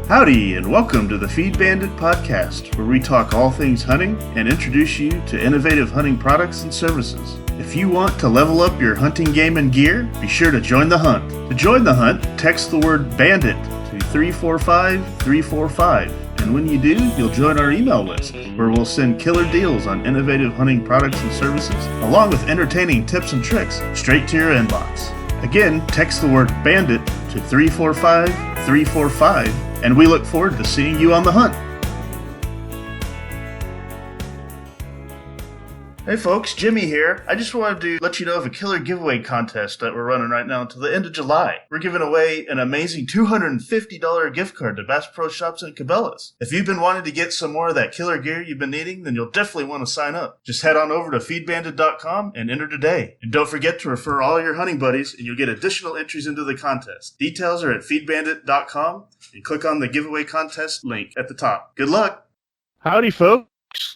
Howdy, and welcome to the Feed Bandit podcast, where we talk all things hunting and introduce you to innovative hunting products and services. If you want to level up your hunting game and gear, be sure to join the hunt. To join the hunt, text the word BANDIT to 345-345. And when you do, you'll join our email list, where we'll send killer deals on innovative hunting products and services, along with entertaining tips and tricks straight to your inbox. Again, text the word BANDIT to 345-345, and we look forward to seeing you on the hunt. Hey folks, Jimmy here. I just wanted to let you know of a killer giveaway contest that we're running right now until the end of July. We're giving away an amazing $250 gift card to Bass Pro Shops and Cabela's. If you've been wanting to get some more of that killer gear you've been needing, then you'll definitely want to sign up. Just head on over to feedbandit.com and enter today. And don't forget to refer all your hunting buddies and you'll get additional entries into the contest. Details are at feedbandit.com and click on the giveaway contest link at the top. Good luck! Howdy, folks.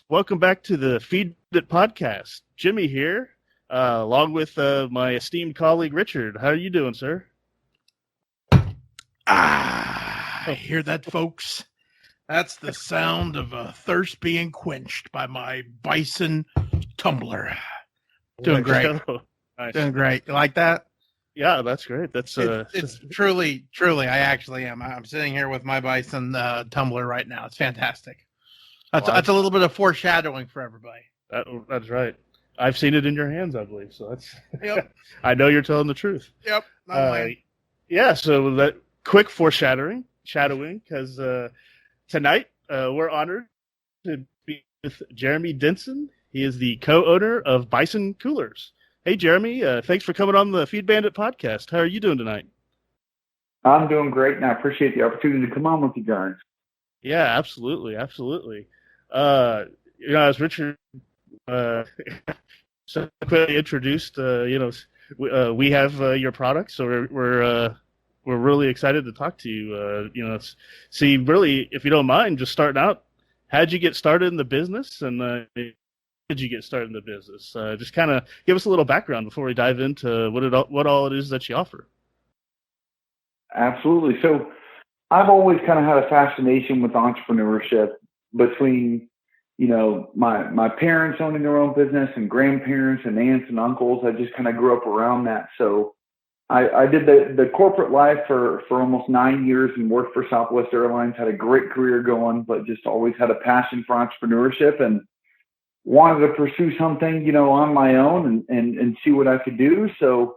Welcome back to the Feed Bandit podcast. Jimmy here, along with my esteemed colleague Richard. How are you doing, sir? I hear that, folks. That's the sound of a thirst being quenched by my Bison tumbler. Doing great. Nice. Doing great. You like that? Yeah, that's great. That's it's truly. I actually am. I'm sitting here with my Bison tumbler right now. It's fantastic. That's a little bit of foreshadowing for everybody. That's right. I've seen it in your hands, I believe. So that's. Yep. I know you're telling the truth. Yep. Yeah. So that quick foreshadowing, because tonight we're honored to be with Jeremy Denson. He is the co-owner of Bison Coolers. Hey, Jeremy. Thanks for coming on the Feed Bandit podcast. How are you doing tonight? I'm doing great, and I appreciate the opportunity to come on with you guys. Yeah, absolutely. As Richard so quickly introduced, we have your products, so we're really excited to talk to you. See, really, if you don't mind, just starting out, how'd you get started in the business, and how did you get started in the business? Just kind of give us a little background before we dive into what all it is that you offer. Absolutely. So I've always kind of had a fascination with entrepreneurship between, my parents owning their own business and grandparents and aunts and uncles. I just kind of grew up around that. So I did the corporate life for almost 9 years and worked for Southwest Airlines, had a great career going, but just always had a passion for entrepreneurship and wanted to pursue something, on my own and see what I could do. So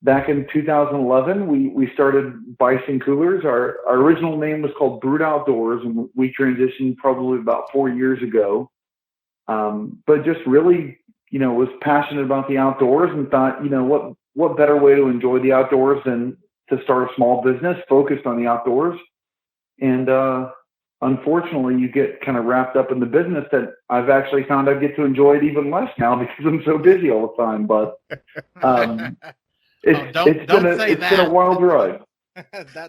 back in 2011, we started Bison Coolers. Our original name was called Brood Outdoors, and we transitioned probably about 4 years ago. But just really, was passionate about the outdoors and thought, what better way to enjoy the outdoors than to start a small business focused on the outdoors. And unfortunately, you get kind of wrapped up in the business that I've actually found I get to enjoy it even less now because I'm so busy all the time. But It's been a wild ride.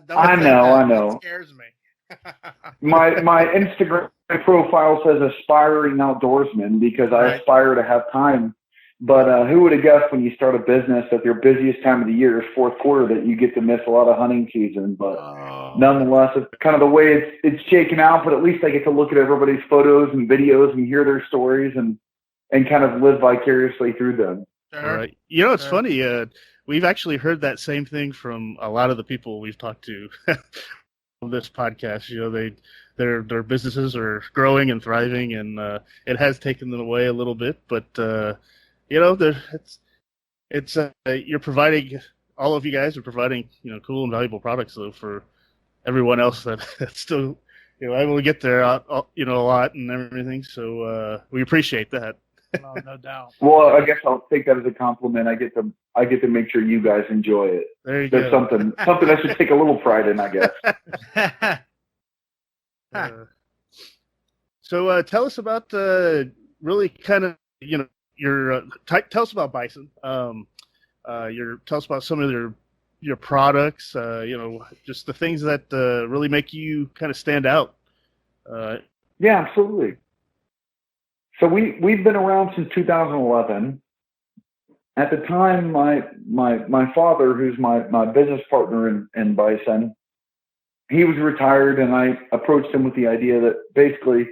I know. That scares me. My Instagram profile says aspiring outdoorsman because I aspire to have time. But who would have guessed when you start a business at your busiest time of the year is fourth quarter that you get to miss a lot of hunting season. But nonetheless, it's kind of the way it's shaken out. But at least I get to look at everybody's photos and videos and hear their stories and kind of live vicariously through them. All right. It's funny. We've actually heard that same thing from a lot of the people we've talked to on this podcast. Their businesses are growing and thriving, and it has taken them away a little bit. But you're providing, all of you guys are providing cool and valuable products though for everyone else that's still able to get there a lot and everything. So we appreciate that. No doubt. Well, I guess I'll take that as a compliment. I get to make sure you guys enjoy it. There you There's go. something I should take a little pride in, I guess. So tell us about really kind of your tell us about Bison. Tell us about some of your products. Just the things that really make you kind of stand out. Yeah, absolutely. So we've been around since 2011. At the time, my father, who's my business partner in Bison, he was retired, and I approached him with the idea that basically,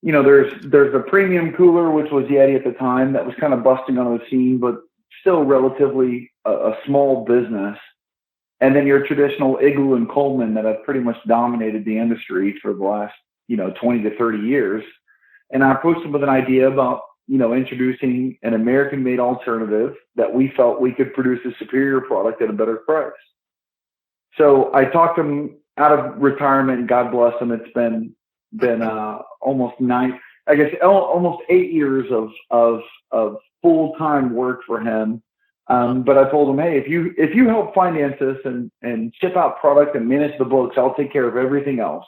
there's a premium cooler, which was Yeti at the time, that was kind of busting on the scene, but still relatively a small business. And then your traditional Igloo and Coleman that have pretty much dominated the industry for the last, 20 to 30 years. And I approached him with an idea about, introducing an American-made alternative that we felt we could produce a superior product at a better price. So I talked him out of retirement. God bless him. It's been almost 8 years of full-time work for him. But I told him, hey, if you help finance this and ship out product and manage the books, I'll take care of everything else.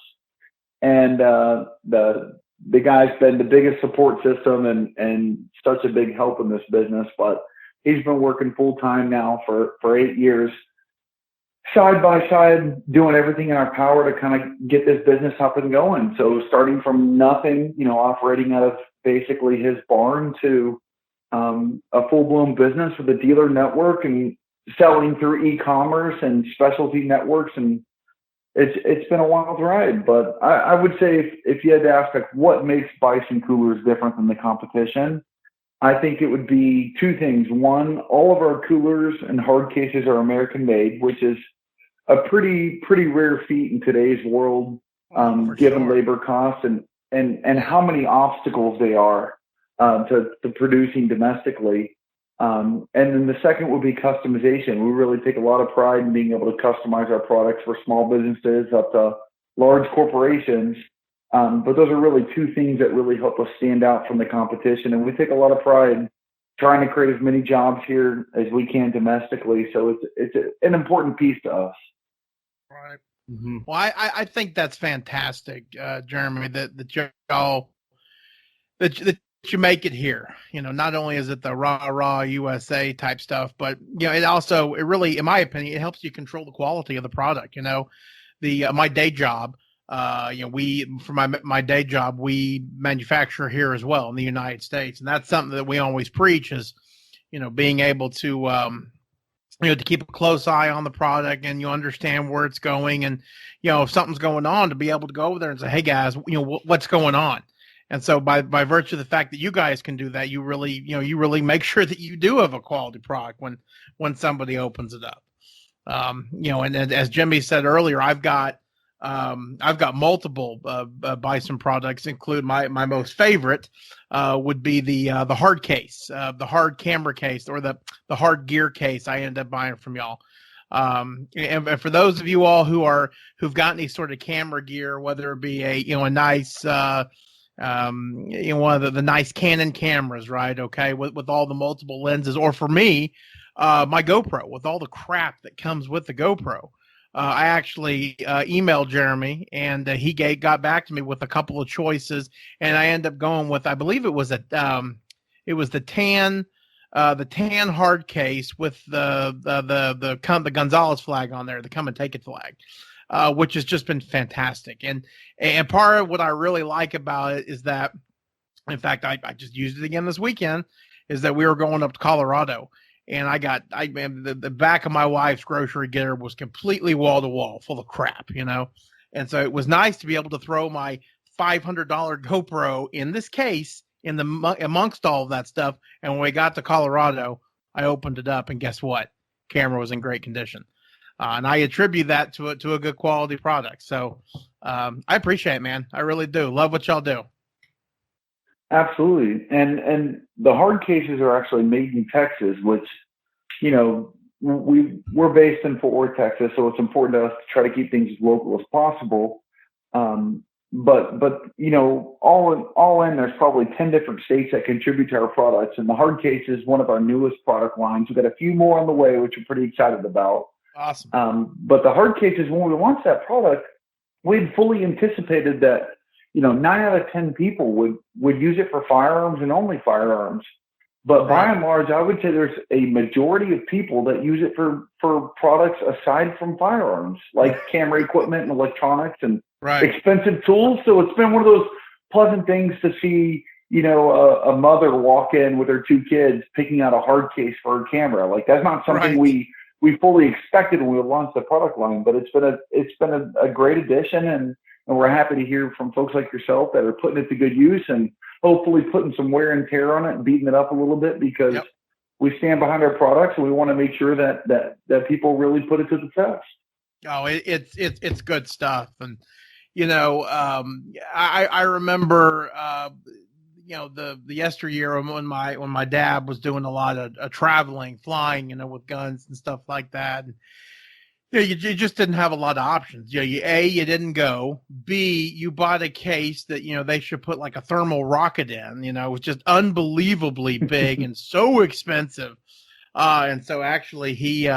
And the guy's been the biggest support system and such a big help in this business. But he's been working full-time now for 8 years, side by side, doing everything in our power to kind of get this business up and going. So starting from nothing, operating out of basically his barn to a full-blown business with a dealer network and selling through e-commerce and specialty networks. And it's been a wild ride. But I would say if you had to ask, like, what makes Bison coolers different than the competition, I think it would be two things. One, all of our coolers and hard cases are American made, which is a pretty rare feat in today's world, given labor costs and how many obstacles they are to producing domestically. And then the second would be customization. We really take a lot of pride in being able to customize our products for small businesses up to large corporations. But those are really two things that really help us stand out from the competition. And we take a lot of pride trying to create as many jobs here as we can domestically. So it's an important piece to us. Right. Mm-hmm. Well, I think that's fantastic, Jeremy, that you make it here. Not only is it the raw USA type stuff, but it really, in my opinion, it helps you control the quality of the product. My day job, my day job, we manufacture here as well in the United States, and that's something that we always preach is, being able to to keep a close eye on the product and you understand where it's going, and if something's going on, to be able to go over there and say, hey guys, what's going on. And so by virtue of the fact that you guys can do that, you really make sure that you do have a quality product when somebody opens it up. And as Jimmy said earlier, I've got multiple Bison products, include my most favorite would be the hard case, the hard camera case, or the hard gear case I ended up buying from y'all. And for those of you all who've got any sort of camera gear, whether it be a nice one of the nice Canon cameras, right? Okay, with all the multiple lenses, or for me, my GoPro with all the crap that comes with the GoPro. I actually emailed Jeremy, and he got back to me with a couple of choices, and I ended up going with, I believe it was the tan hard case with the Gonzalez flag on there, the come and take it flag, which has just been fantastic. And part of what I really like about it is that, in fact, I just used it again this weekend, is that we were going up to Colorado. And the back of my wife's grocery getter was completely wall to wall, full of crap, And so it was nice to be able to throw my $500 GoPro in this case amongst all of that stuff. And when we got to Colorado, I opened it up, and guess what? Camera was in great condition. And I attribute that to a good quality product. So I appreciate it, man. I really do. Love what y'all do. Absolutely. And the hard cases are actually made in Texas, which, we're based in Fort Worth, Texas, so it's important to us to try to keep things as local as possible. But all in, there's probably 10 different states that contribute to our products. And the hard case is one of our newest product lines. We've got a few more on the way, which we're pretty excited about. Awesome. But the hard cases, when we launched that product, we'd fully anticipated that 9 out of 10 people would use it for firearms and only firearms. But by and large, I would say there's a majority of people that use it for products aside from firearms, like camera equipment and electronics and expensive tools. So it's been one of those pleasant things to see, a mother walk in with her 2 kids picking out a hard case for her camera. Like, that's not something we we fully expected when we launched the product line. But it's been a great addition, and we're happy to hear from folks like yourself that are putting it to good use and hopefully putting some wear and tear on it and beating it up a little bit, because we stand behind our products and we want to make sure that people really put it to the test. Oh, it's good stuff. And, I remember, the yesteryear when my dad was doing a lot of traveling, flying, with guns and stuff like that. And, you just didn't have a lot of options. You didn't go. B, you bought a case that, they should put like a thermal rocket in, it was just unbelievably big and so expensive. And so actually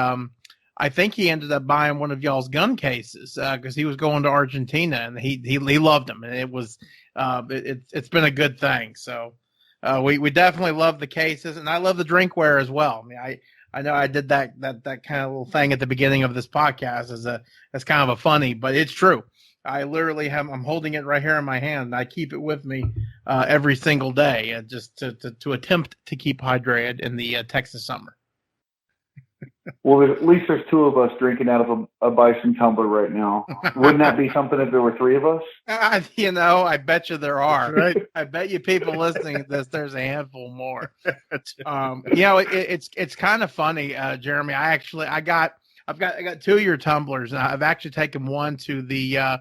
I think he ended up buying one of y'all's gun cases because he was going to Argentina and he loved them, and it was it's been a good thing. So we definitely love the cases, and I love the drinkware as well. I mean, I know I did that kind of little thing at the beginning of this podcast as kind of a funny, but it's true. I literally I'm holding it right here in my hand, and I keep it with me every single day, just to attempt to keep hydrated in the Texas summer. Well, at least there's two of us drinking out of a Bison tumbler right now. Wouldn't that be something if there were three of us? I bet you there are. That's right. I bet you people listening to this, there's a handful more. It's kind of funny, Jeremy. I've got two of your tumblers, and I've actually taken one to the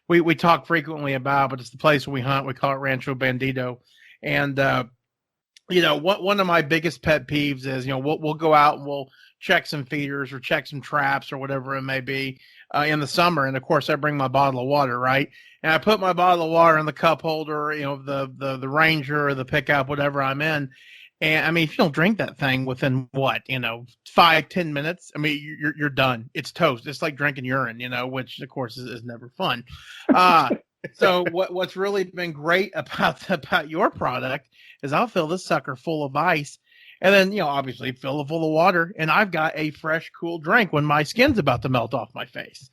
we talk frequently about, but it's the place we hunt. We call it Rancho Bandito, and one of my biggest pet peeves is we'll go out and we'll check some feeders or check some traps or whatever it may be in the summer, and of course I bring my bottle of water, right? And I put my bottle of water in the cup holder, the Ranger or the pickup, whatever I'm in. And I mean, if you don't drink that thing within 5-10 minutes, I mean, you're done. It's toast. It's like drinking urine, which of course is never fun. So what's really been great about your product is I'll fill this sucker full of ice, and then obviously fill it full of water, and I've got a fresh, cool drink when my skin's about to melt off my face.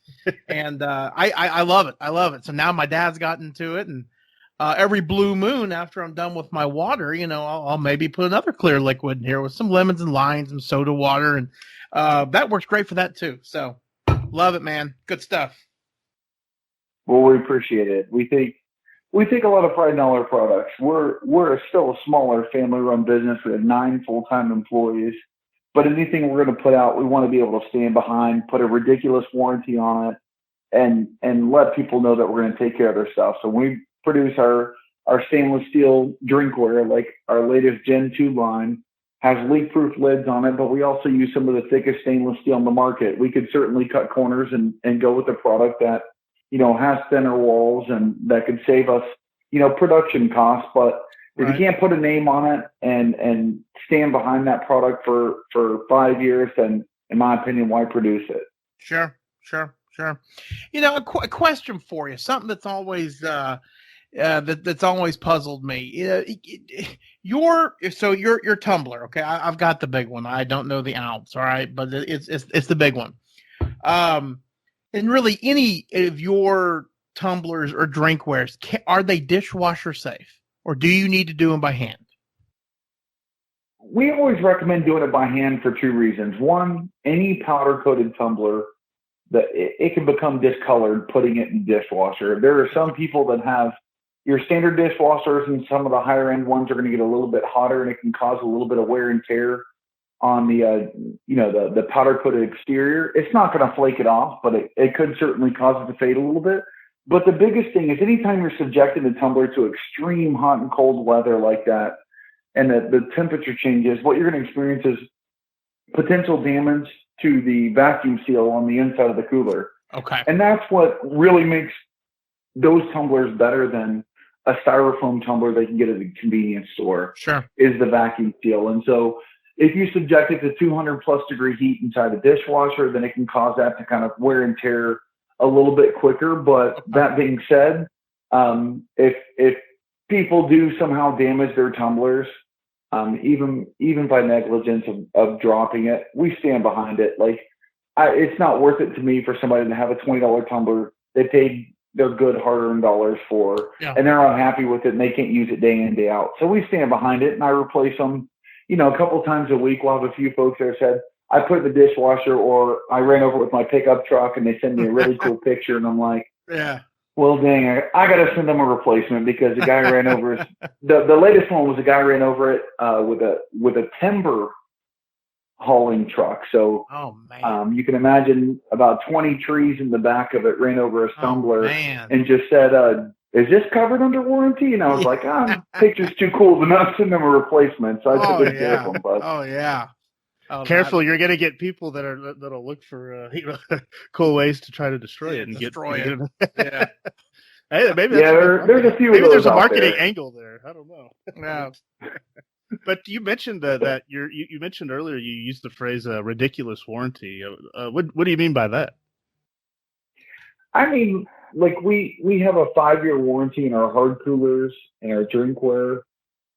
And I love it. I love it. So now my dad's gotten into it, and every blue moon after I'm done with my water, I'll maybe put another clear liquid in here with some lemons and limes and soda water, and that works great for that too. So love it, man. Good stuff. Well, we appreciate it. We take a lot of pride in all our products. We're still a smaller family-run business. We have 9 full-time employees, but anything we're going to put out, we want to be able to stand behind, put a ridiculous warranty on it, and let people know that we're going to take care of their stuff. So when we produce our stainless steel drinkware, like our latest Gen 2 line, has leak-proof lids on it, but we also use some of the thickest stainless steel on the market. We could certainly cut corners and go with a product that has thinner walls, and that could save us, production costs. But if you can't put a name on it and stand behind that product for 5 years, then in my opinion, why produce it? Sure. A question for you, something that's always that's always puzzled me. Your tumbler, okay? I've got the big one. I don't know the ounce, all right, but it's the big one. And really, any of your tumblers or drinkwares, are they dishwasher safe, or do you need to do them by hand? We always recommend doing it by hand for 2 reasons. One, any powder-coated tumbler, that it can become discolored putting it in the dishwasher. There are some people that have your standard dishwashers, and some of the higher-end ones are going to get a little bit hotter, and it can cause a little bit of wear and tear on the powder coated exterior. It's not going to flake it off, but it could certainly cause it to fade a little bit. But the biggest thing is anytime you're subjecting the tumbler to extreme hot and cold weather like that, and the temperature changes, what you're going to experience is potential damage to the vacuum seal on the inside of the cooler. Okay. And that's what really makes those tumblers better than a styrofoam tumbler they can get at a convenience store. Sure. Is the vacuum seal. And so if you subject it to 200+ degree heat inside the dishwasher, then it can cause that to kind of wear and tear a little bit quicker. But that being said, if people do somehow damage their tumblers, even by negligence of dropping it, we stand behind it. Like, it's not worth it to me for somebody to have a $20 tumbler they paid their good hard-earned dollars for, and they're unhappy with it and they can't use it day in, day out. So we stand behind it, and I replace them. A couple times a week, we'll have a few folks that said, I put it in the dishwasher, or I ran over it with my pickup truck and they send me a really cool picture, and I'm like, Yeah. well, dang, I got to send them a replacement because the guy ran over it. The latest one was a guy ran over it with a timber hauling truck. So Oh man. you can imagine about 20 trees in the back of it, ran over a stumbler, man. and just said, is this covered under warranty? And I was like, picture's too cool to not send them a replacement. So I took good care of them. But Oh yeah. Oh, Careful, you're going to get people that'll look for cool ways to try to destroy it and destroy get it. Yeah. Hey, maybe there's a few. Maybe of those there's a out marketing there. angle there. I don't know. Yeah. But you mentioned that you mentioned earlier you used the phrase ridiculous warranty. What do you mean by that? I mean, like we have a 5-year warranty in our hard coolers and our drinkware.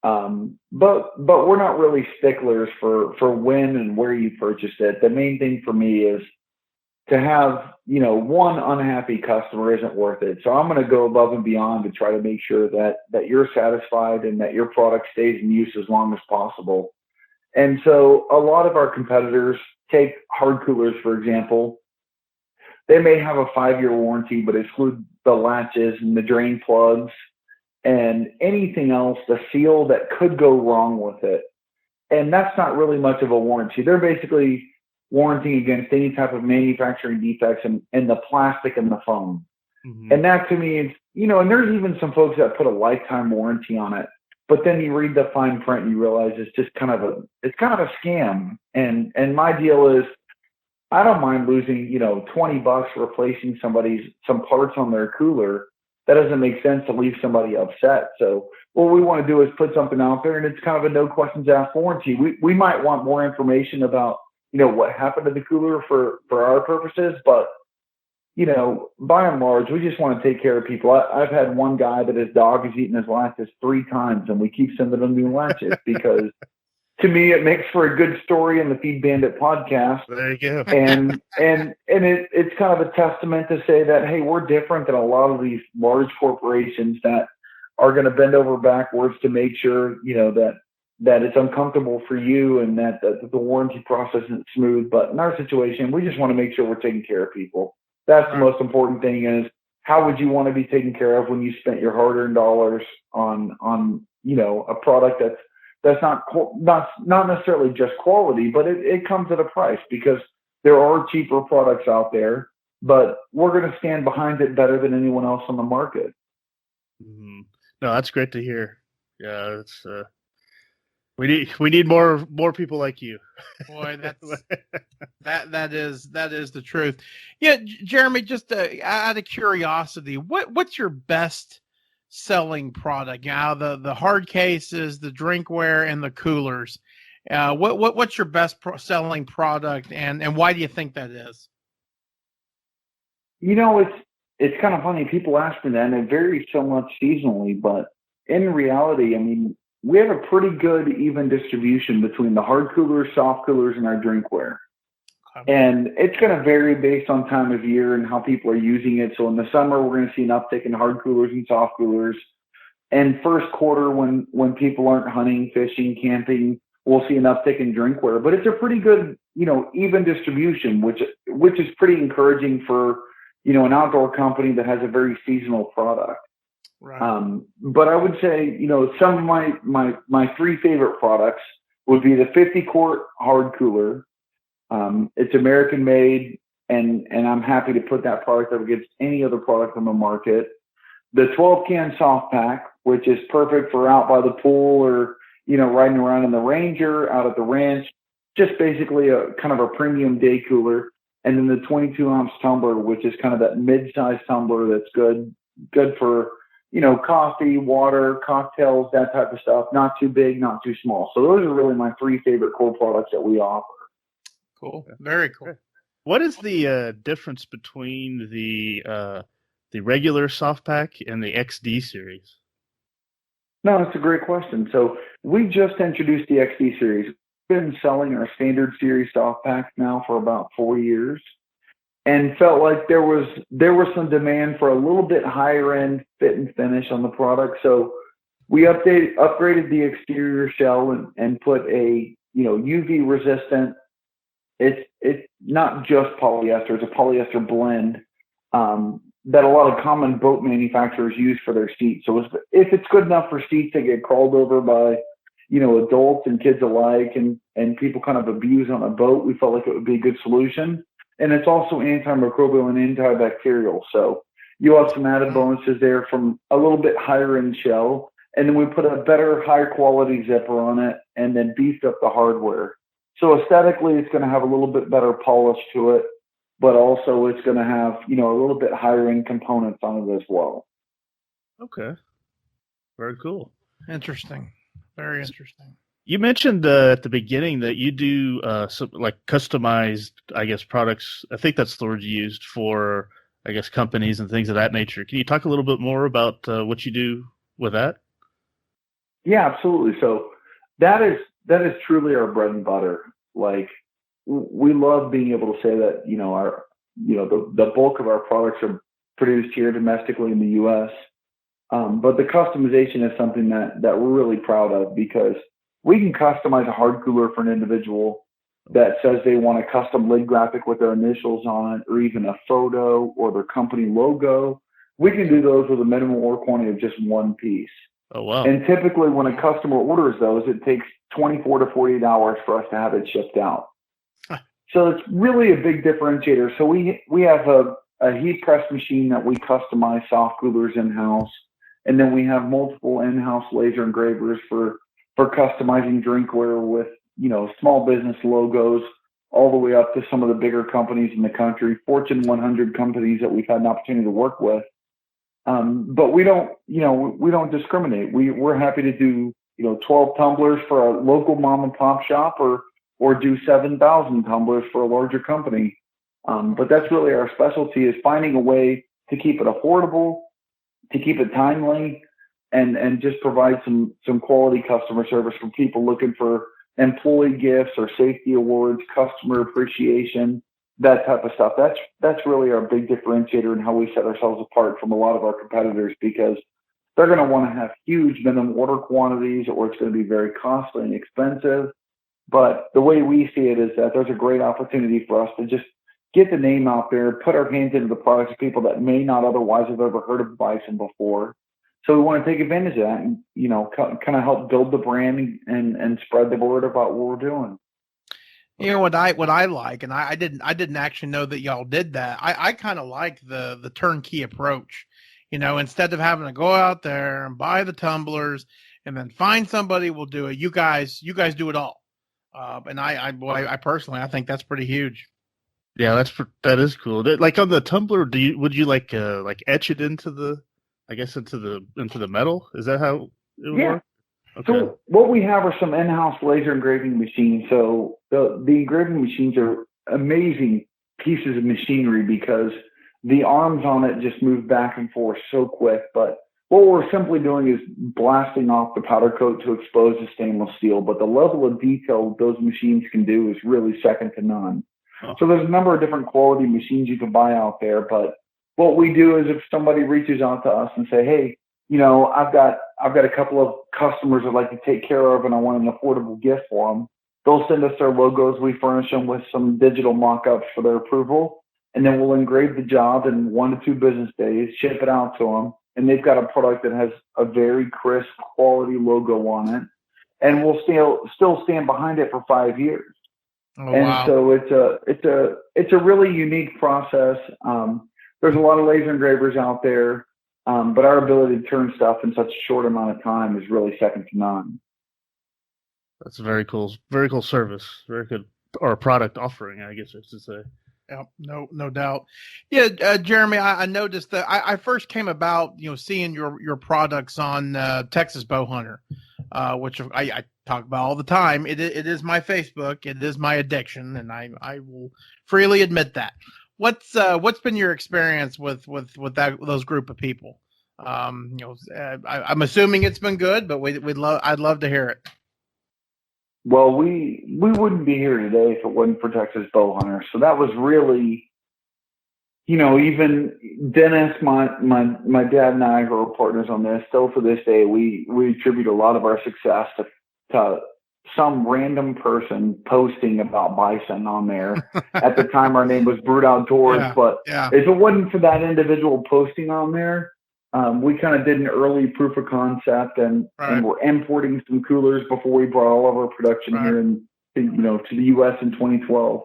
But we're not really sticklers for when and where you purchased it. The main thing for me is to have, one unhappy customer isn't worth it. So I'm going to go above and beyond to try to make sure that you're satisfied and that your product stays in use as long as possible. And so a lot of our competitors, take hard coolers, for example, they may have a 5-year warranty, but exclude the latches and the drain plugs and anything else, the seal that could go wrong with it. And that's not really much of a warranty. They're basically warranting against any type of manufacturing defects in the plastic and the foam. Mm-hmm. And that to me is, and there's even some folks that put a lifetime warranty on it. But then you read the fine print and you realize it's just kind of a scam. And my deal is, I don't mind losing, $20 replacing some parts on their cooler. That doesn't make sense to leave somebody upset. So what we want to do is put something out there, and it's kind of a no questions asked warranty. We might want more information about, what happened to the cooler for our purposes, but, by and large, we just want to take care of people. I've had one guy that his dog has eaten his latches 3 times, and we keep sending him new latches because to me, it makes for a good story in the Feed Bandit podcast. There you go. and it's kind of a testament to say that, hey, we're different than a lot of these large corporations that are going to bend over backwards to make sure, that it's uncomfortable for you and that the warranty process isn't smooth. But in our situation, we just want to make sure we're taking care of people. That's the most important thing is, how would you want to be taken care of when you spent your hard-earned dollars on a product that's not necessarily just quality, but it comes at a price, because there are cheaper products out there, but we're going to stand behind it better than anyone else on the market. Mm-hmm. No, that's great to hear. Yeah, it's we need more people like you. Boy, that is the truth. Yeah, Jeremy, just out of curiosity, what's your best selling product? Now, the hard cases, the drinkware, and the coolers. What's your best selling product, and why do you think that is? It's kind of funny. People ask me that, and it varies so much seasonally. But in reality, I mean, we have a pretty good even distribution between the hard coolers, soft coolers, and our drinkware. Okay. And it's going to vary based on time of year and how people are using it. So in the summer, we're going to see an uptick in hard coolers and soft coolers. And first quarter, when people aren't hunting, fishing, camping, we'll see an uptick in drinkware. But it's a pretty good, even distribution, which is pretty encouraging for, an outdoor company that has a very seasonal product. Right. But I would say, some of my 3 favorite products would be the 50-quart hard cooler. It's American made, and I'm happy to put that product up against any other product on the market. The 12-can soft pack, which is perfect for out by the pool or, riding around in the Ranger, out at the ranch, just basically a kind of a premium day cooler. And then the 22-ounce tumbler, which is kind of that mid-sized tumbler that's good for, coffee, water, cocktails, that type of stuff. Not too big, not too small. So those are really my 3 favorite core products that we offer. Cool. Very cool. What is the difference between the regular soft pack and the XD series? No, that's a great question. So we just introduced the XD series. We've been selling our standard series soft pack now for about 4 years, and felt like there was some demand for a little bit higher end fit and finish on the product. So we upgraded the exterior shell and put a UV resistant it's not just polyester. It's a polyester blend that a lot of common boat manufacturers use for their seats. So if it's good enough for seats that get crawled over by, adults and kids alike, and people kind of abuse on a boat, we felt like it would be a good solution. And it's also antimicrobial and antibacterial. So you have some added bonuses there from a little bit higher end shell. And then we put a better, higher quality zipper on it and then beefed up the hardware. So aesthetically, it's going to have a little bit better polish to it, but also it's going to have, a little bit higher end components on it as well. Okay. Very cool. Interesting. Very interesting. You mentioned at the beginning that you do some like customized, I guess, products. I think that's the word you used for, I guess, companies and things of that nature. Can you talk a little bit more about what you do with that? Yeah, absolutely. So that is truly our bread and butter. Like, we love being able to say that, the bulk of our products are produced here domestically in the U.S. But the customization is something that we're really proud of, because we can customize a hard cooler for an individual that says they want a custom lid graphic with their initials on it, or even a photo or their company logo. We can do those with a minimum order quantity of just one piece. Oh, wow. And typically when a customer orders those, it takes 24 to 48 hours for us to have it shipped out. So it's really a big differentiator. So we have a heat press machine that we customize soft coolers in-house. And then we have multiple in-house laser engravers for customizing drinkware with, small business logos all the way up to some of the bigger companies in the country, Fortune 100 companies that we've had an opportunity to work with. But we don't discriminate. We're happy to do, 12 tumblers for a local mom and pop shop or do 7,000 tumblers for a larger company. But that's really our specialty, is finding a way to keep it affordable, to keep it timely, and just provide some quality customer service for people looking for employee gifts or safety awards, customer appreciation, that type of stuff. That's really our big differentiator and how we set ourselves apart from a lot of our competitors, because they're going to want to have huge minimum order quantities, or it's going to be very costly and expensive. But the way we see it is that there's a great opportunity for us to just get the name out there, put our hands into the products of people that may not otherwise have ever heard of Bison before. So we want to take advantage of that and, kind of help build the brand and spread the word about what we're doing. What I like, and I didn't actually know that y'all did that. I kind of like the turnkey approach. Instead of having to go out there and buy the tumblers and then find somebody will do it, you guys do it all. And I personally, I think that's pretty huge. Yeah, that is cool. Like on the tumbler, would you like etch it into the metal? Is that how it would work? Okay. So what we have are some in-house laser engraving machines. So the engraving machines are amazing pieces of machinery, because the arms on it just move back and forth so quick. But what we're simply doing is blasting off the powder coat to expose the stainless steel. But the level of detail those machines can do is really second to none. Oh. So there's a number of different quality machines you can buy out there. But what we do is, if somebody reaches out to us and say, hey, I've got a couple of customers I'd like to take care of, and I want an affordable gift for them, they'll send us their logos. We furnish them with some digital mock-ups for their approval, and then we'll engrave the job in 1 to 2 business days, ship it out to them, and they've got a product that has a very crisp quality logo on it, and we'll still stand behind it for 5 years. Oh, and wow. So it's a really unique process. There's a lot of laser engravers out there, but our ability to turn stuff in such a short amount of time is really second to none. That's a very cool service, very good, or product offering, I guess I should say. Yeah, no doubt. Yeah, Jeremy, I noticed that I first came about, seeing your products on Texas Bowhunter, which I talk about all the time. It is my Facebook. It is my addiction, and I will freely admit that. What's been your experience with those group of people? I'm assuming it's been good, but I'd love to hear it. Well, we wouldn't be here today if it wasn't for Texas Bowhunter. So that was really, even Dennis, my dad and I, who are partners on this, still to this day, we attribute a lot of our success to some random person posting about Bison on there. At the time, our name was Brute Outdoors, but if it wasn't for that individual posting on there, we kind of did an early proof of concept, and we're importing some coolers before we brought all of our production here to the U.S. in 2012.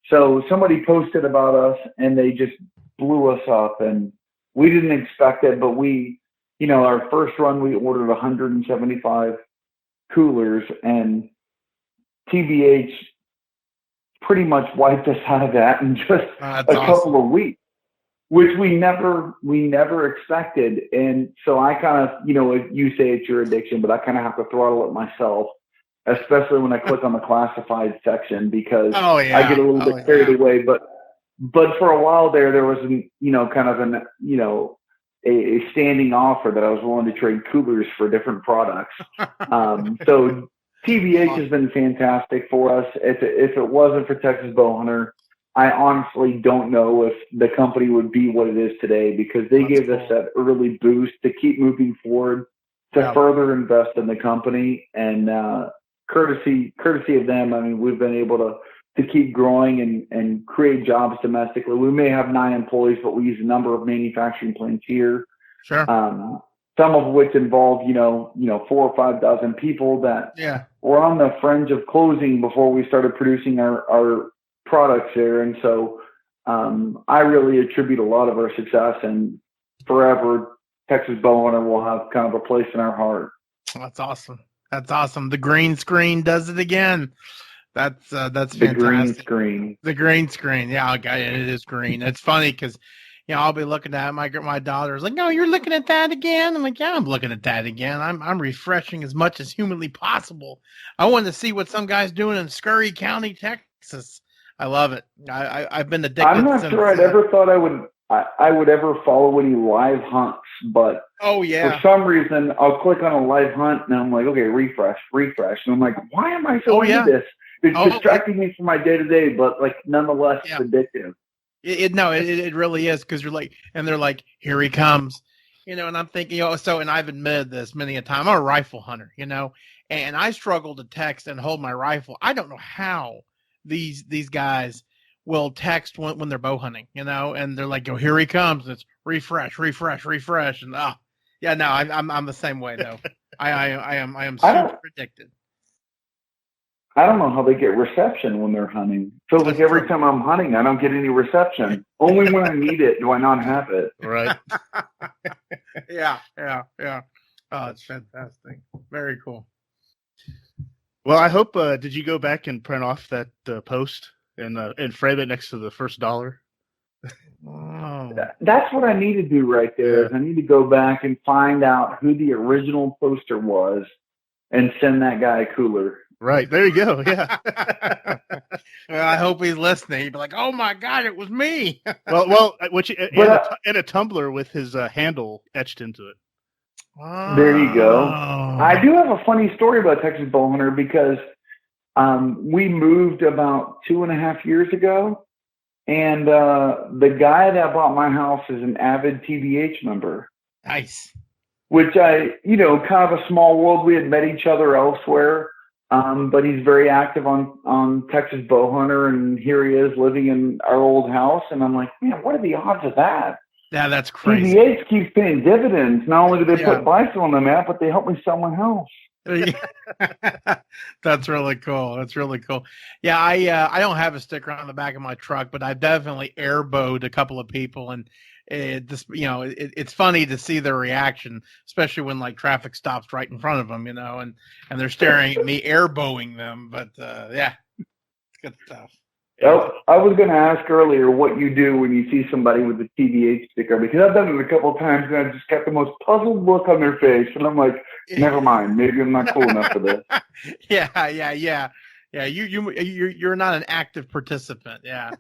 So somebody posted about us, and they just blew us up, and we didn't expect it, but we, our first run, we ordered 175 coolers, and TBH pretty much wiped us out of that in just couple of weeks, which we never expected. And so I kind of, you say it's your addiction, but I kind of have to throttle it myself, especially when I click on the classified section, because I get a little bit carried away. But for a while there was a standing offer that I was willing to trade coolers for different products. So TBH has been fantastic for us. If it wasn't for Texas Bowhunter, I honestly don't know if the company would be what it is today, because they gave us that early boost to keep moving forward, to further invest in the company. And courtesy of them, I mean, we've been able to keep growing and create jobs domestically. We may have 9 employees, but we use a number of manufacturing plants here. Sure. Some of which involve, 4,000 or 5,000 people that were on the fringe of closing before we started producing our products there. And so I really attribute a lot of our success, and forever Texas Bowhunter will have kind of a place in our heart. That's awesome. That's awesome. The green screen does it again. That's fantastic. The green screen. The green screen. Yeah, it is green. It's funny because, I'll be looking at it. My daughter's like, "No, you're looking at that again." I'm like, "Yeah, I'm looking at that again. I'm refreshing as much as humanly possible. I wanted to see what some guy's doing in Scurry County, Texas. I love it. I've been addicted. I'm not sure I'd ever thought I would ever follow any live hunts, but for some reason I'll click on a live hunt and I'm like, okay, refresh, and I'm like, why am I so into this? It's distracting me from my day to day, but nonetheless, it's addictive. It really is, because you're like, and they're like, here he comes, and I'm thinking, and I've admitted this many a time. I'm a rifle hunter, and I struggle to text and hold my rifle. I don't know how these guys will text when they're bow hunting, and they're like, here he comes. And it's refresh, and I'm the same way though. I am super addicted. I don't know how they get reception when they're hunting. So every time I'm hunting, I don't get any reception. Only when I need it do I not have it. Right. Yeah. Oh, it's fantastic. Very cool. Well, I hope. Did you go back and print off that post and frame it next to the first dollar? Oh. That's what I need to do right there. Is I need to go back and find out who the original poster was and send that guy a cooler. Right. There you go. Yeah. Well, I hope he's listening. He'd be like, "Oh my God, it was me." And a tumbler with his handle etched into it. Oh. There you go. I do have a funny story about Texas Bowhunter, because we moved about 2.5 years ago, and the guy that bought my house is an avid TBH member. Nice. Which kind of a small world. We had met each other elsewhere. But he's very active on Texas Bowhunter, and here he is living in our old house. And I'm like, man, what are the odds of that? Yeah, that's crazy. TBH keeps paying dividends. Not only do they put Bison on the map, but they help me sell my house. That's really cool. Yeah, I don't have a sticker on the back of my truck, but I definitely airbowed a couple of people, and it's funny to see their reaction, especially when traffic stops right in front of them, and they're staring at me airbowing them. But it's good stuff. Oh, I was going to ask earlier what you do when you see somebody with a TBH sticker, because I've done it a couple of times and I just got the most puzzled look on their face, and I'm like, never mind, maybe I'm not cool enough for this. Yeah. You're not an active participant. Yeah.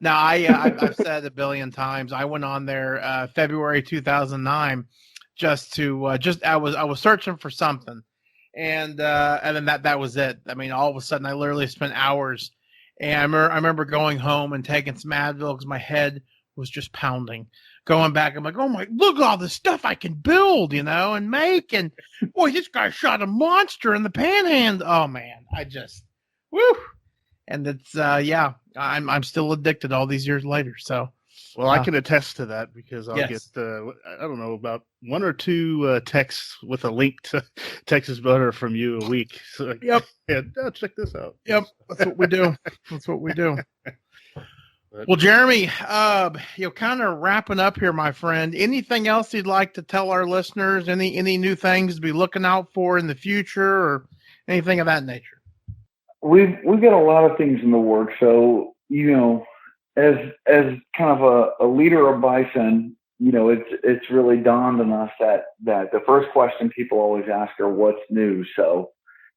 Now I've said a billion times. I went on there February 2009 I was searching for something, and then that was it. I mean, all of a sudden I literally spent hours, and I remember going home and taking some Advil because my head was just pounding. going back. I'm like, oh my, look at all the stuff I can build, and make. And boy, this guy shot a monster in the panhandle. Oh man, woo. And it's, I'm still addicted all these years later. So. Well, I can attest to that because I'll Yes. get, I don't know, about 1 or 2 texts with a link to Texas Butter from you a week. So, Yep. Yeah, check this out. Yep. That's what we do. That's what we do. Well, Jeremy, kind of wrapping up here, my friend. Anything else you'd like to tell our listeners? Any new things to be looking out for in the future or anything of that nature? We've got a lot of things in the works. So, as kind of a leader of Bison, it's really dawned on us that the first question people always ask are what's new. So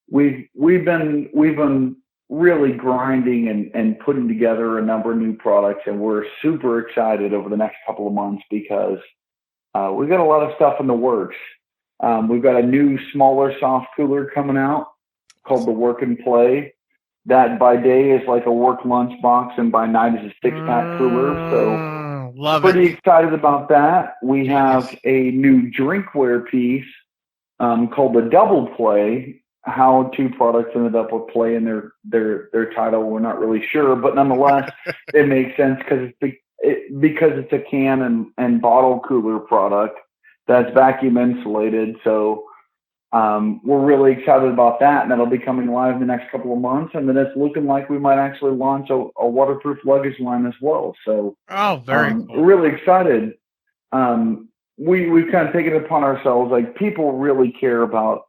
we've been really grinding and putting together a number of new products, and we're super excited over the next couple of months because we've got a lot of stuff in the works. We've got a new smaller soft cooler coming out called the Work and Play. That by day is like a work lunch box, and by night is a 6-pack cooler. So pretty excited about that. We have a new drinkware piece called the Double Play. How 2 products ended up with play in their title, we're not really sure, but nonetheless, it makes sense because it's a can and bottle cooler product that's vacuum insulated. So we're really excited about that, and that'll be coming live in the next couple of months. And then it's looking like we might actually launch a waterproof luggage line as well. So, very cool. We're really excited. We've kind of taken it upon ourselves. Like, people really care about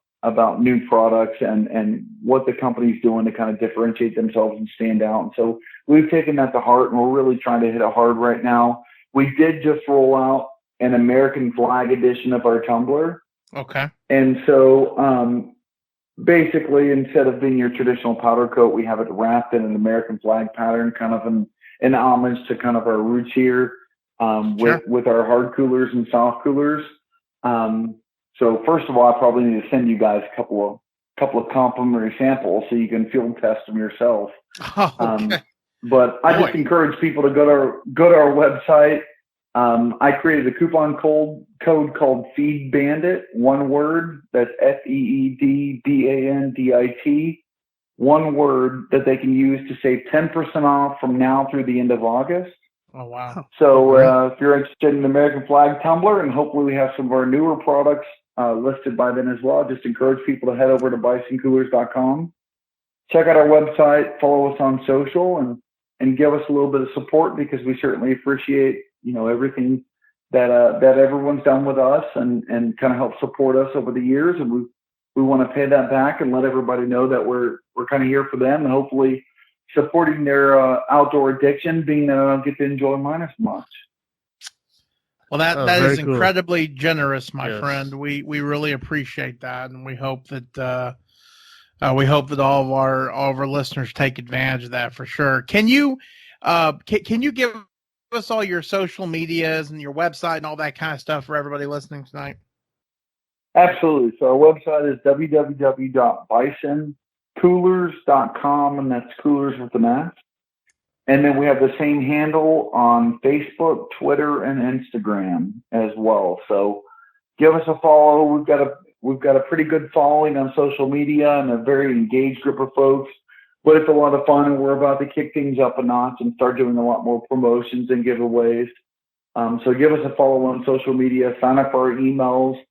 new products and what the company's doing to kind of differentiate themselves and stand out. And so we've taken that to heart, and we're really trying to hit it hard right now. We did just roll out an American flag edition of our tumbler. Okay. And so basically, instead of being your traditional powder coat, we have it wrapped in an American flag pattern, kind of an homage to kind of our roots here with our hard coolers and soft coolers. So first of all, I probably need to send you guys a couple of complimentary samples so you can field test them yourself. Oh, okay. But I just encourage people to go to our website. I created a coupon code called Feed Bandit, one word. That's FEEDBANDIT, one word that they can use to save 10% off from now through the end of August. Oh, wow. So if you're interested in the American flag tumbler, and hopefully we have some of our newer products listed by then as well, just encourage people to head over to bisoncoolers.com, check out our website, follow us on social, and give us a little bit of support, because we certainly appreciate everything that everyone's done with us and kind of helped support us over the years, and we want to pay that back and let everybody know that we're kind of here for them, and hopefully supporting their outdoor addiction, being that I don't get to enjoy mine as much. Well, that is cool. incredibly generous, my friend. We really appreciate that, and we hope that all of our listeners take advantage of that for sure. Can you give us all your social medias and your website and all that kind of stuff for everybody listening tonight? Absolutely. So our website is www.bisoncoolers.com, and that's coolers with an S. And then we have the same handle on Facebook, Twitter, and Instagram as well. So give us a follow. We've got a pretty good following on social media and a very engaged group of folks. But it's a lot of fun, and we're about to kick things up a notch and start doing a lot more promotions and giveaways. So give us a follow on social media. Sign up for our emails.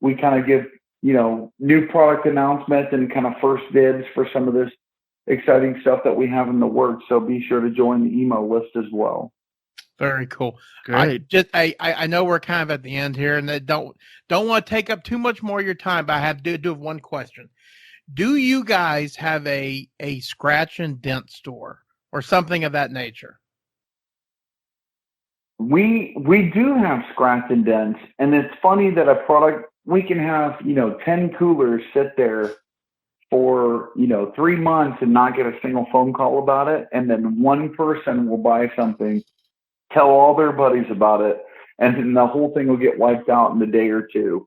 We kind of give new product announcements and kind of first dibs for some of this exciting stuff that we have in the works. So be sure to join the email list as well. Very cool. Great. I know we're kind of at the end here, and I don't want to take up too much more of your time, but I have to do one question. Do you guys have a scratch and dent store or something of that nature? We do have scratch and dents, and it's funny that a product, we can have 10 coolers sit there for 3 months and not get a single phone call about it, and then one person will buy something, tell all their buddies about it, and then the whole thing will get wiped out in a day or two.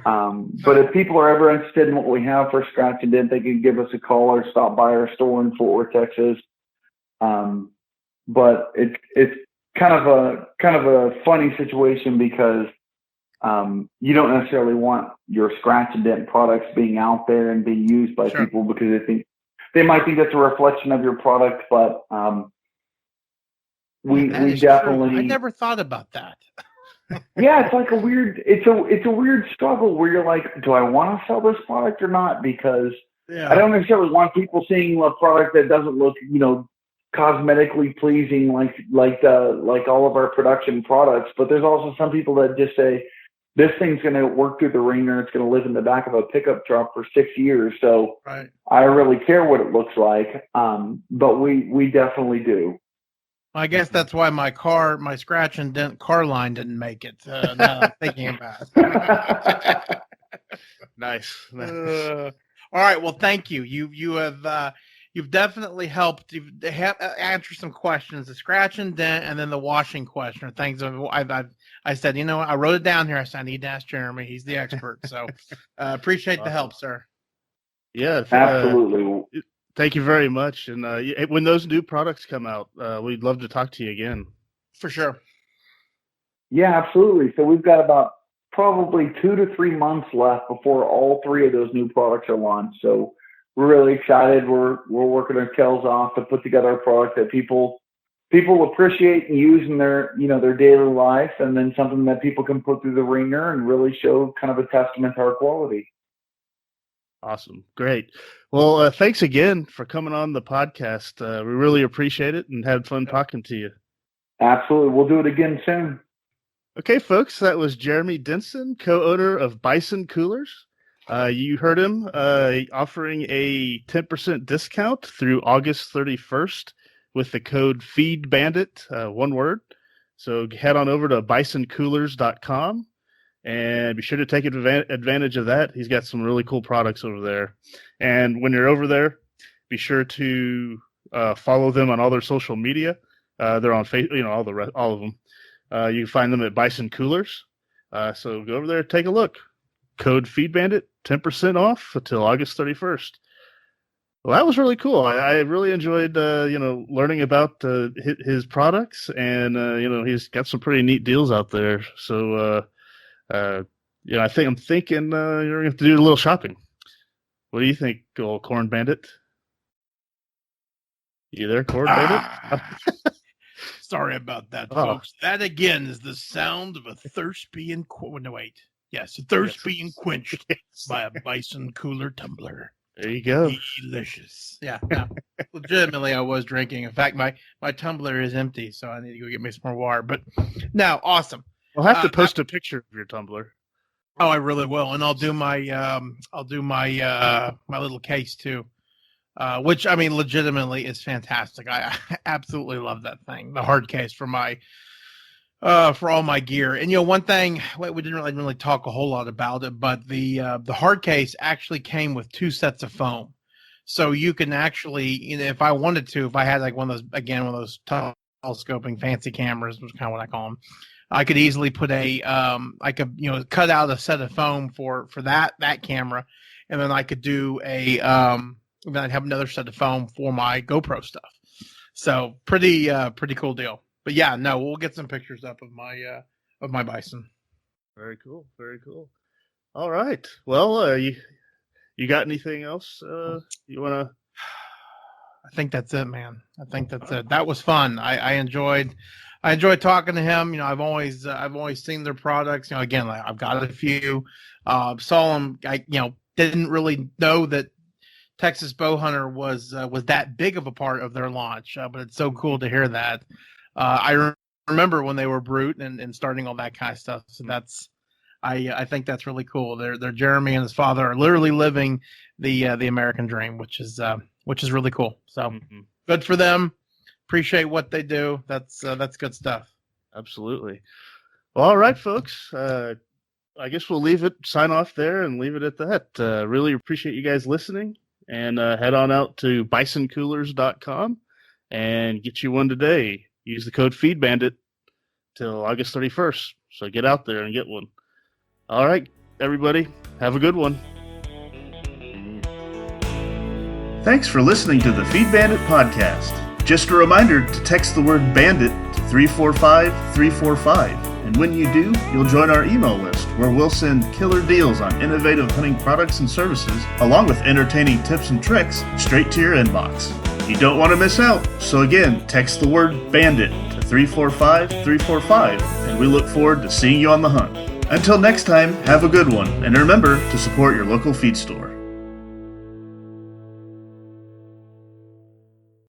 But if people are ever interested in what we have for scratch and dent, they can give us a call or stop by our store in Fort Worth, Texas. But kind of a funny situation because you don't necessarily want your scratch and dent products being out there and being used by Sure. people because they might think that's a reflection of your product, but we definitely. True. I never thought about that. Yeah, it's like it's a weird struggle where you're like, do I want to sell this product or not? Because I don't necessarily want people seeing a product that doesn't look, cosmetically pleasing like all of our production products. But there's also some people that just say this thing's going to work through the ringer. It's going to live in the back of a pickup truck for 6 years. So right. I really care what it looks like. But we definitely do. I guess that's why my scratch and dent car line didn't make it. Now I'm thinking about it. Nice. All right. Well, thank you. You've definitely helped. You've answered some questions, the scratch and dent, and then the washing question, or things. I said, I wrote it down here. I said, I need to ask Jeremy. He's the expert. So appreciate the help, sir. Yeah, absolutely. Thank you very much. And when those new products come out, we'd love to talk to you again. For sure. Yeah, absolutely. So we've got about probably 2 to 3 months left before all 3 of those new products are launched. So we're really excited. We're working our tails off to put together a product that people appreciate and use in their daily life, and then something that people can put through the ringer and really show kind of a testament to our quality. Awesome. Great. Well, thanks again for coming on the podcast. We really appreciate it and had fun talking to you. Absolutely. We'll do it again soon. Okay, folks, that was Jeremy Denson, co-owner of Bison Coolers. You heard him offering a 10% discount through August 31st with the code FEEDBANDIT, one word. So head on over to bisoncoolers.com. And be sure to take advantage of that. He's got some really cool products over there. And when you're over there, be sure to follow them on all their social media. They're on Facebook, all of them. You can find them at Bison Coolers. So go over there, take a look. Code FeedBandit, 10% off until August 31st. Well, that was really cool. I really enjoyed, learning about his products, and he's got some pretty neat deals out there. So. I'm thinking you're going to have to do a little shopping. What do you think, old Corn Bandit? You there, Corn Bandit? Sorry about that, folks. That again is the sound of a thirst being being quenched by a Bison Cooler tumbler. There you go. Delicious. Yeah. No, legitimately, I was drinking. In fact, my tumbler is empty, so I need to go get me some more water. But no, awesome. We'll have to post a picture of your tumbler. Oh, I really will, and I'll do my my little case too, which I mean, legitimately is fantastic. I absolutely love that thing, the hard case for all my gear. And one thing we didn't really talk a whole lot about it, but the hard case actually came with 2 sets of foam, so you can actually, if I wanted to, if I had like one of those telescoping fancy cameras, which is kind of what I call them. I could easily put cut out a set of foam for that camera, and then I could do then I'd have another set of foam for my GoPro stuff. So pretty cool deal. But yeah, no, we'll get some pictures up of my Bison. Very cool. Very cool. All right. Well, you got anything else you want to? I think that's it, man. I think that's it. That was fun. I enjoyed talking to him. I've always seen their products. Again, I've got a few. Saw them. I didn't really know that Texas Bowhunter was that big of a part of their launch. But it's so cool to hear that. I remember when they were Brute and starting all that kind of stuff. So I think that's really cool. They're Jeremy and his father are literally living the American dream, which is really cool. So good for them. Appreciate what they do. That's good stuff. Absolutely. Well, all right, folks. I guess we'll sign off there and leave it at that. Really appreciate you guys listening, and head on out to bisoncoolers.com and get you one today. Use the code FeedBandit till August 31st. So get out there and get one. All right, everybody. Have a good one. Thanks for listening to the Feed Bandit podcast. Just a reminder to text the word bandit to 345 345. And when you do, you'll join our email list where we'll send killer deals on innovative hunting products and services, along with entertaining tips and tricks straight to your inbox. You don't want to miss out, so again, text the word BANDIT to 345 345, and we look forward to seeing you on the hunt. Until next time, have a good one, and remember to support your local feed store.